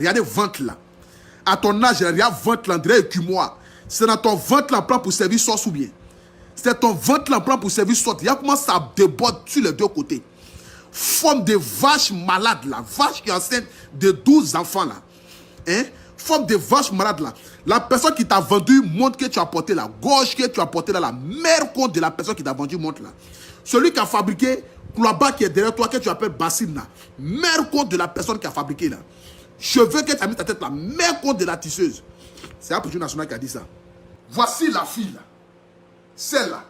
Regardez ventre là. À ton âge, regarde ventre là, André et moi. C'est dans ton ventre là, prend pour servir sauce ou bien. C'est ton ventre là, prend pour servir sauce. Il y a comment ça déborde sur les deux côtés. Forme de vache malade là. Vache qui est enceinte de 12 enfants là. Hein? Forme de vache malade là. La personne qui t'a vendu montre que tu as porté là. Gauche que tu as porté là. La mère compte de la personne qui t'a vendu montre là. Celui qui a fabriqué là-bas qui est derrière toi, que tu appelles bassine là. Mère compte de la personne qui a fabriqué là. Cheveux que tu as mis ta tête là. Mère compte de la tisseuse. C'est un petit national qui a dit ça. Voici la fille là. Celle-là.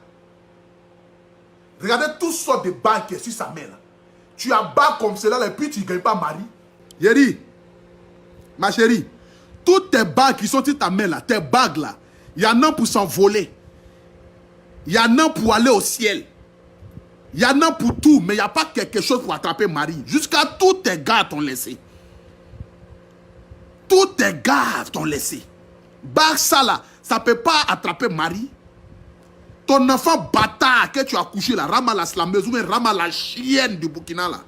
Regardez toutes sortes de bagues qui est sur sa main là. Tu as bague comme cela et puis tu ne gagnes pas mari. Yeri, ma chérie, toutes tes bagues qui sont sur ta main là, tes bagues là, il y en a pour s'envoler. Il y en a pour aller au ciel. Il y en a pour tout, mais il n'y a pas quelque chose pour attraper mari. Jusqu'à tous tes gars t'ont laissé. Tous tes gars t'ont laissé. Bague ça là, ça ne peut pas attraper mari. Ton enfant bâtard que tu as couché là, Rama la slameuse ou bien Rama la chienne du Burkina là.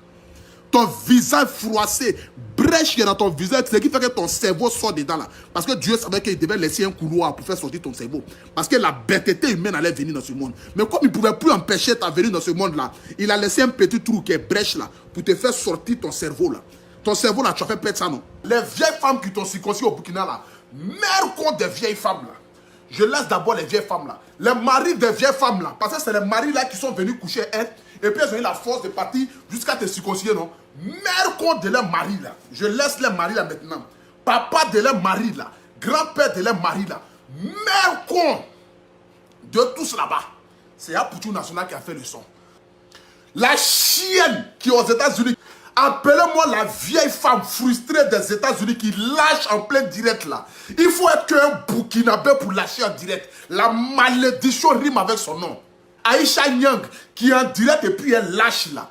Ton visage froissé, brèche dans ton visage, ce qui fait que ton cerveau sort dedans là. Parce que Dieu savait qu'il devait laisser un couloir pour faire sortir ton cerveau. Parce que la bêteté humaine allait venir dans ce monde. Mais comme il ne pouvait plus empêcher ta venue dans ce monde là, il a laissé un petit trou qui est brèche là, pour te faire sortir ton cerveau là. Ton cerveau là, tu as fait perdre ça non. Les vieilles femmes qui t'ont circoncis au Burkina là, mère contre des vieilles femmes là. Je laisse d'abord les vieilles femmes là. Les maris des vieilles femmes là. Parce que c'est les maris là qui sont venus coucher elles. Et puis elles ont eu la force de partir jusqu'à te circoncire, non? Mère compte de leurs maris là. Je laisse les maris là maintenant. Papa de leurs maris là. Grand-père de leurs maris là. Mère compte de tous là-bas. C'est Apoutou National qui a fait le son. La chienne qui est aux États-Unis. Appelez-moi la vieille femme frustrée des États-Unis qui lâche en plein direct là. Il faut être qu'un Burkinabé pour lâcher en direct. La malédiction rime avec son nom. Aïcha Nyang qui est en direct et puis elle lâche là.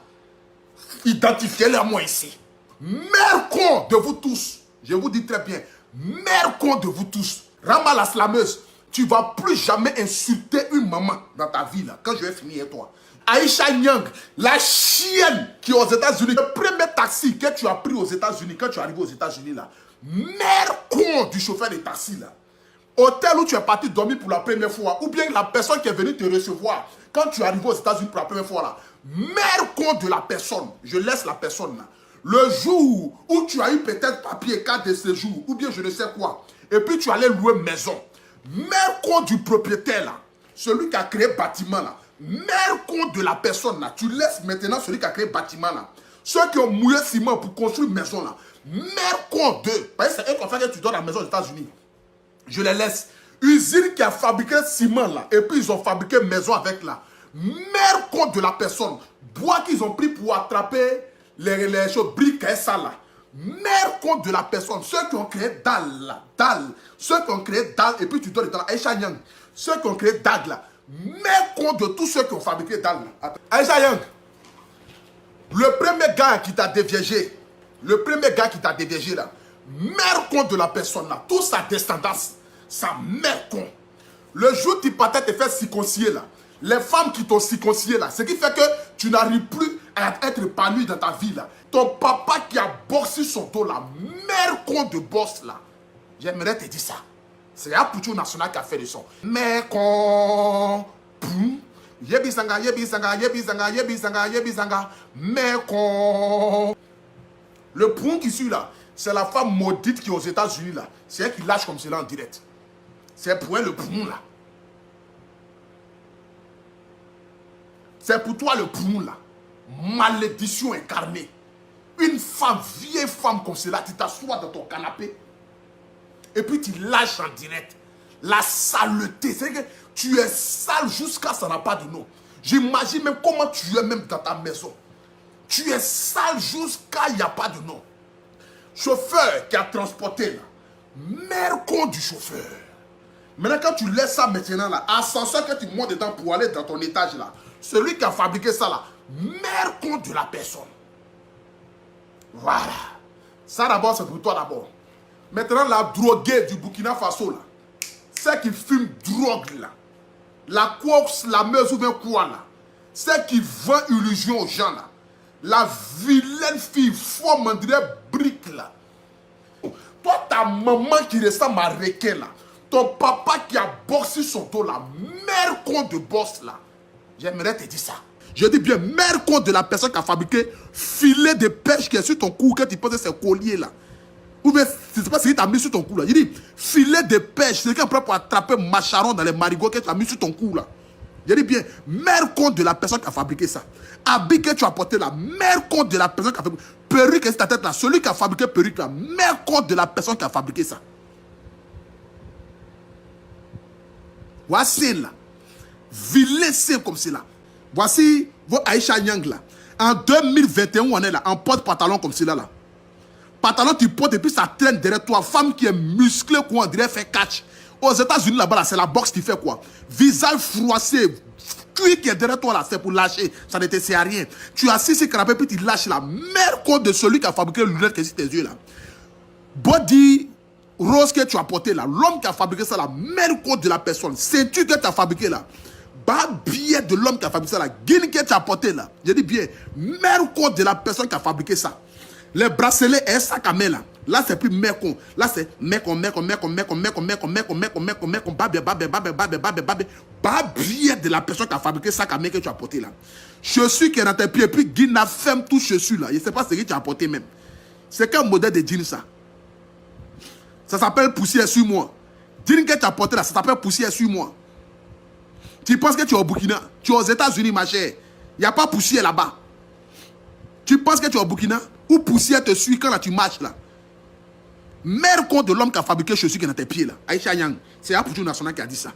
Identifiez-les à moi ici. Mère con de vous tous. Je vous dis très bien. Mère con de vous tous. Rama la slameuse. Tu ne vas plus jamais insulter une maman dans ta vie là. Quand je vais finir avec toi. Aïcha Nyang, la chienne qui est aux États-Unis. Le premier taxi que tu as pris aux États-Unis, quand tu es arrivé aux États-Unis là. Mère con du chauffeur de taxi là. Hôtel où tu es parti dormir pour la première fois. Ou bien la personne qui est venue te recevoir. Quand tu es arrivé aux États-Unis pour la première fois là. Mère con de la personne. Je laisse la personne là. Le jour où tu as eu peut-être papier, carte de séjour. Ou bien je ne sais quoi. Et puis tu allais louer maison. Mère con du propriétaire là. Celui qui a créé bâtiment là. Mère compte de la personne là. Tu laisses maintenant celui qui a créé bâtiment là. Ceux qui ont mouillé ciment pour construire une maison là. Mère compte d'eux. Parce que c'est eux qui ont fait que tu donnes la maison aux États-Unis. Je les laisse. Usine qui a fabriqué ciment là. Et puis ils ont fabriqué maison avec là. Mère compte de la personne. Bois qu'ils ont pris pour attraper les choses, briques et ça là. Mère compte de la personne. Ceux qui ont créé dalle là. Dalle. Ceux qui ont créé dalle et puis tu donnes dans Aïcha Nyang. Ceux qui ont créé dalle là. Mère compte de tous ceux qui ont fabriqué dalle là. Aïcha Yang. Le premier gars qui t'a déviégé. Le premier gars qui t'a déviégé là. Mère compte de la personne là. Toute sa descendance. Sa mère compte. Le jour où tu partais te faire circonciller là. Les femmes qui t'ont circoncillé là. Ce qui fait que tu n'arrives plus à être épanoui dans ta vie là. Ton papa qui a bossé son dos là. Mère compte de boss là. J'aimerais te dire ça. C'est Apoutou National qui a fait le son. Mais con. Yebisanga, yebisanga, yebisanga, yebisanga, yebisanga. Mais con. Le poum qui suit là, c'est la femme maudite qui est aux États-Unis là. C'est elle qui lâche comme cela en direct. C'est pour elle le poum là. C'est pour toi le poum là. Malédiction incarnée. Une femme, vieille femme comme cela, tu t'assois dans ton canapé. Et puis tu lâches en direct. La saleté. C'est que tu es sale jusqu'à ça n'a pas de nom. J'imagine même comment tu es même dans ta maison. Tu es sale jusqu'à il n'y a pas de nom. Chauffeur qui a transporté là. Mère con du chauffeur. Maintenant quand tu laisses ça maintenant là. Ascenseur que tu montes dedans pour aller dans ton étage là. Celui qui a fabriqué ça là. Mère con de la personne. Voilà. Ça d'abord c'est pour toi d'abord. Maintenant, la droguée du Burkina Faso, là, c'est qui fume drogue, là. La course, la meuse ou bien quoi, là. C'est qui vend illusion aux gens, là. La vilaine fille, forme, on dirait brique, là. ta maman qui ressemble à Requin là. Ton papa qui a boxé son dos là. Mère con de boss là. J'aimerais te dire ça. Je dis bien, mère con de la personne qui a fabriqué filet de pêche qui est sur ton cou, quand tu poses ces colliers là. Ou bien, je ne sais pas ce que tu as mis sur ton cou là. Je dis, filet de pêche, c'est quelqu'un prêt pour attraper macharon dans les marigots que tu as mis sur ton cou là. Je dis bien, mère con de la personne qui a fabriqué ça. Habit que tu as porté là, mère con de la personne qui a fabriqué. Perruque sur ta tête là, celui qui a fabriqué perruque là, mère con de la personne qui a fabriqué ça. Voici là. Vilain c'est comme cela. Voici votre Aïcha Nyang là. En 2021, on est là, en porte-pantalon comme cela là. Pantalon tu portes et puis ça traîne derrière toi. Femme qui est musclée, quoi, on dirait fait catch. Aux États-Unis là-bas, là, c'est la boxe qui fait quoi? Visage froissé, cuir qui est derrière toi là, c'est pour lâcher. Ça ne te sert à rien. Tu as assis ce canapé puis tu lâches la mère code de celui qui a fabriqué le lunettes qui est sur tes yeux là. Body rose que tu as porté là, l'homme qui a fabriqué ça là, mère code de la personne. Ceinture que tu as fabriqué là. Bas billet de l'homme qui a fabriqué ça là. Guine que tu as porté là. Je dis bien, mère code de la personne qui a fabriqué ça. Les bracelets et sac à main là. Là c'est plus mec-on. Là c'est mec-on, mec-on, mec-on, mec-on, mec-on, mec-on, mec-on, mec-on, mec-on, mec-on, babé, babé, babé, babé, babé, babé. Bas billet de la personne qui a fabriqué sac à main que tu as porté là. Chaussures qui est dans tes pieds, puis guine a fait tout chaussures là. Je ne sais pas ce que tu as porté même. C'est quel modèle de jean ça? Ça s'appelle poussière sur moi. Jean que tu as porté là, ça s'appelle poussière sur moi. Tu penses que tu es au Burkina? Tu es aux États-Unis, ma chère. Il n'y a pas poussière là-bas. Tu penses que tu es au Burkina? Où poussière te suit quand là, tu marches là. Mère compte de l'homme qui a fabriqué chaussures qui est dans tes pieds là. Aïcha Yang, c'est Apoutou National qui a dit ça.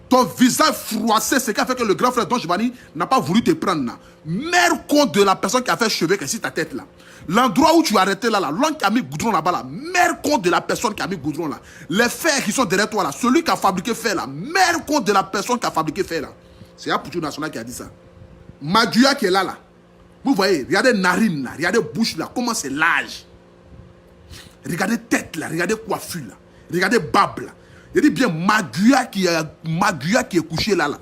Ton visage froissé, c'est ce qui a fait que le grand frère Don Giovanni n'a pas voulu te prendre là. Mère compte de la personne qui a fait cheveux qui est sur ta tête là. L'endroit où tu as arrêté là, l'homme qui a mis goudron là-bas là. Mère compte de la personne qui a mis goudron là. Les fers qui sont derrière toi là. Celui qui a fabriqué fer là. Mère compte de la personne qui a fabriqué fer là. C'est Apoutou National qui a dit ça. Maduya qui est là là. Vous voyez, regardez narine là, regardez bouche là, comment c'est large. Regardez tête là, regardez coiffure là, regardez barbe là. Je dis bien Maduya qui est couché là là.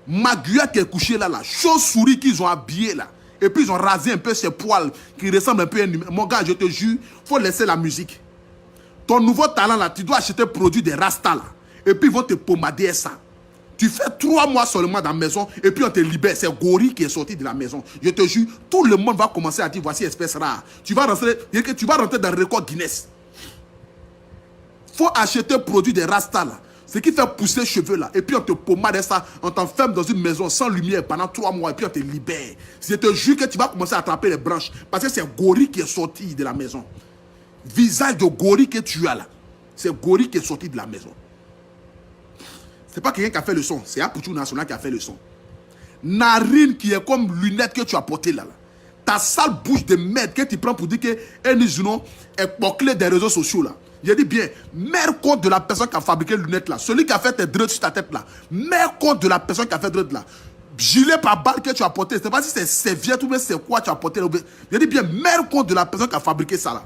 Maduya qui est couché là là. Chauves-souris qu'ils ont habillé là. Et puis ils ont rasé un peu ses poils qui ressemblent un peu à un... Mon gars, je te jure, faut laisser la musique. Ton nouveau talent là, tu dois acheter produit des Rasta là. Et puis ils vont te pommader ça. Tu fais 3 mois seulement dans la maison et puis on te libère. C'est Gori qui est sorti de la maison. Je te jure, tout le monde va commencer à dire voici espèce rare. Tu vas rentrer dans le record Guinness. Faut acheter produit des Rasta là. Ce qui fait pousser les cheveux là. Et puis on te pommade ça. On t'enferme dans une maison sans lumière pendant 3 mois et puis on te libère. Je te jure que tu vas commencer à attraper les branches. Parce que c'est Gori qui est sorti de la maison. Visage de Gori que tu as là. C'est Gori qui est sorti de la maison. C'est pas quelqu'un qui a fait le son, c'est Apoutou National qui a fait le son. Narine qui est comme lunette que tu as portée là. Ta sale bouche de merde que tu prends pour dire que est bouclée des réseaux sociaux là. Je dis bien, mère compte de la personne qui a fabriqué les lunettes là. Celui qui a fait tes dreads sur ta tête là. Mère compte de la personne qui a fait tes dreads là. Gilet par balle que tu as porté. Je ne sais pas si c'est serviette ou bien c'est quoi tu as porté là. Je dis bien, mère compte de la personne qui a fabriqué ça là.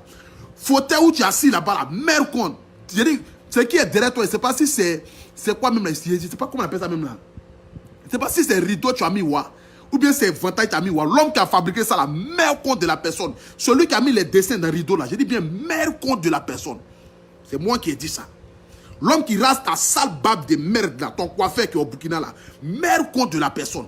Fauteuil où tu es assis là-bas là. Mère compte. Je dis, ce qui est derrière toi, je ne sais pas si c'est... C'est quoi même là? Je ne sais pas comment on appelle ça même là. Je ne sais pas si c'est rideau tu as mis ou bien c'est ventail tu as mis ou. L'homme qui a fabriqué ça là, mère compte de la personne. Celui qui a mis les dessins dans le rideau là, je dis bien mère compte de la personne. C'est moi qui ai dit ça. L'homme qui rase ta sale barbe de merde là, ton coiffeur qui est au Burkina là, mère compte de la personne.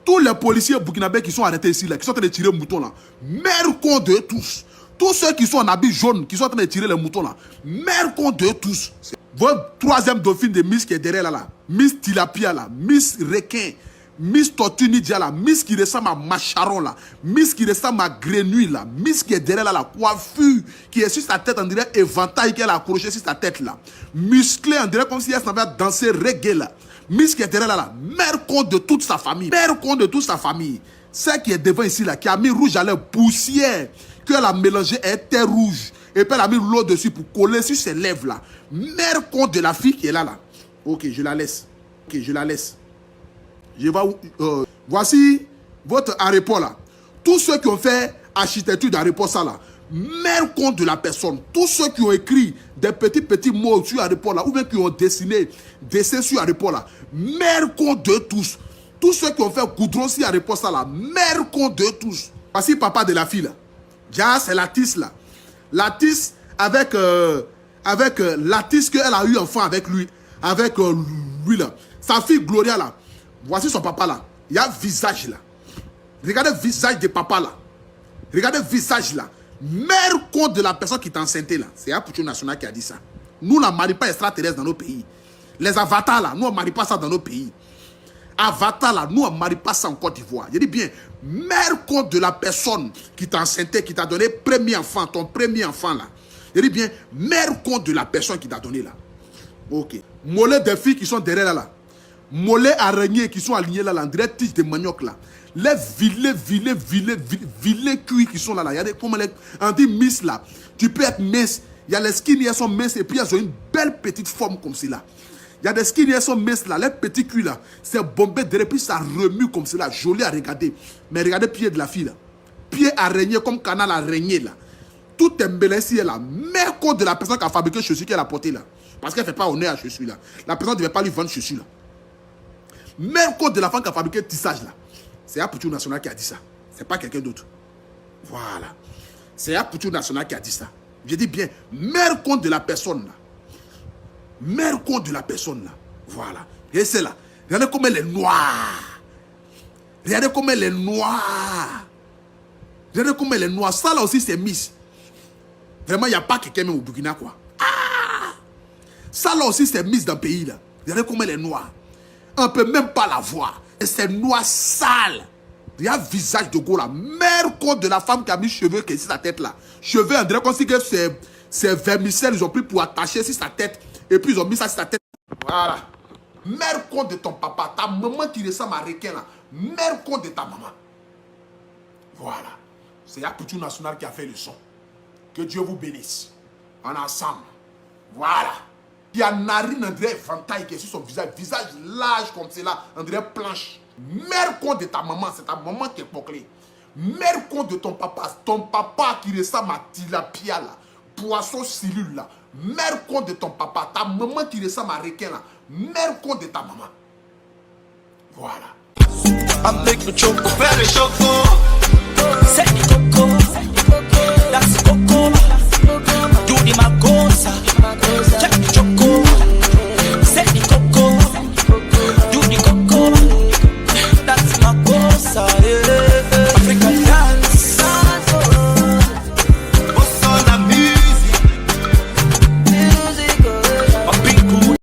Tous les policiers burkinabés qui sont arrêtés ici là, qui sont en train de tirer le mouton là, mère compte de tous. Tous ceux qui sont en habit jaune, qui sont en train de tirer les moutons là, mère compte de tous. Votre 3e dauphine de Miss qui est derrière là, Miss Tilapia là, Miss Requin, Miss Tortue Nidia là, Miss qui ressemble à Macharon là, Miss qui ressemble à Grenouille là, Miss qui est derrière là, la coiffure qui est sur sa tête, on dirait éventail qu'elle a accroché sur sa tête là, musclé, on dirait comme si elle s'en avait danser reggae là, Miss qui est derrière là, mère compte de toute sa famille, mère compte de toute sa famille, celle qui est devant ici là, qui a mis rouge à lèvres, poussière, qu'elle a mélangé, elle était rouge. Et puis elle a mis l'eau dessus pour coller sur ses lèvres là. Mère compte de la fille qui est là là. Ok, je la laisse. Ok, je la laisse. Je vais voici votre aéroport là. Tous ceux qui ont fait architecture d'aéroport ça là. Mère compte de la personne. Tous ceux qui ont écrit des petits mots sur l'aéroport là. Ou bien qui ont dessiné dessin sur l'aéroport là. Mère compte de tous. Tous ceux qui ont fait goudron sur l'aéroport ça là. Mère compte de tous. Voici papa de la fille là. Ja, c'est l'artiste là. L'artiste avec l'artiste qu'elle a eu enfant avec lui, lui là. Sa fille Gloria là. Voici son papa là. Il y a un visage là. Regardez le visage de papa là. Regardez le visage là. Mère compte de la personne qui est enceinte là. C'est Apoucho National qui a dit ça. Nous, on ne marie pas extraterrestres dans nos pays. Les avatars là, nous, on ne marie pas ça dans nos pays. Avatar là, nous, on ne marie pas ça en Côte d'Ivoire. Je dis bien, mère compte de la personne qui t'a enceinté, qui t'a donné premier enfant, ton premier enfant là. Je dis bien, mère compte de la personne qui t'a donné là. Ok. Mollet des filles qui sont derrière là. Mollets araignées qui sont alignés là, en direct tige de manioc là. Les vilains cuits qui sont là. Il y a des, comment on dit miss là. Tu peux être mince. Il y a les skinny, elles sont minces et puis elles ont une belle petite forme comme cela. Il y a des skinny, elles sont minces là. Les petits cuits là, c'est bombé derrière, puis ça remue comme cela. Joli à regarder. Mais regardez le pied de la fille là. Pied araignée comme canal araignée là. Tout est mbélé là. Mère compte de la personne qui a fabriqué le chaussure qu'elle a porté là. Parce qu'elle ne fait pas honneur à ce chaussure là. La personne ne devait pas lui vendre chaussure là. Mère compte de la femme qui a fabriqué le tissage là. C'est Apoucho National qui a dit ça. C'est pas quelqu'un d'autre. Voilà. C'est Apoucho National qui a dit ça. Je dis bien, mère compte de la personne là. Mère compte de la personne là. Voilà. Et c'est là. Regardez comme elle est noire. Regardez comme elle est noire. Regardez comme elle est noire. Ça là aussi c'est Miss. Vraiment, il n'y a pas quelqu'un même au Burkina quoi. Ah! Ça là aussi c'est Miss dans le pays là. Regardez comme elle est noire. On ne peut même pas la voir. Et c'est noir sale. Il y a un visage de go là. Mère compte de la femme qui a mis cheveux qui est sur sa tête là. Cheveux, on dirait qu'on sait que c'est vermicelle. Ils ont pris pour attacher sur sa tête. Et puis ils ont mis ça sur sa tête. Voilà. Mère compte de ton papa. Ta maman qui ressemble à requin là. Mère compte de ta maman. Voilà. C'est Apoucho National qui a fait le son. Que Dieu vous bénisse. En ensemble. Voilà. Il y a narine, on dirait éventail qui est sur son visage. Visage large comme cela, on dirait planche. Mère compte de ta maman, c'est ta maman qui est bouclée. Mère compte de ton papa qui ressemble à tilapia là. Poisson cellule là. Mère compte de ton papa, ta maman qui ressemble à requin là. Mère compte de ta maman. Voilà.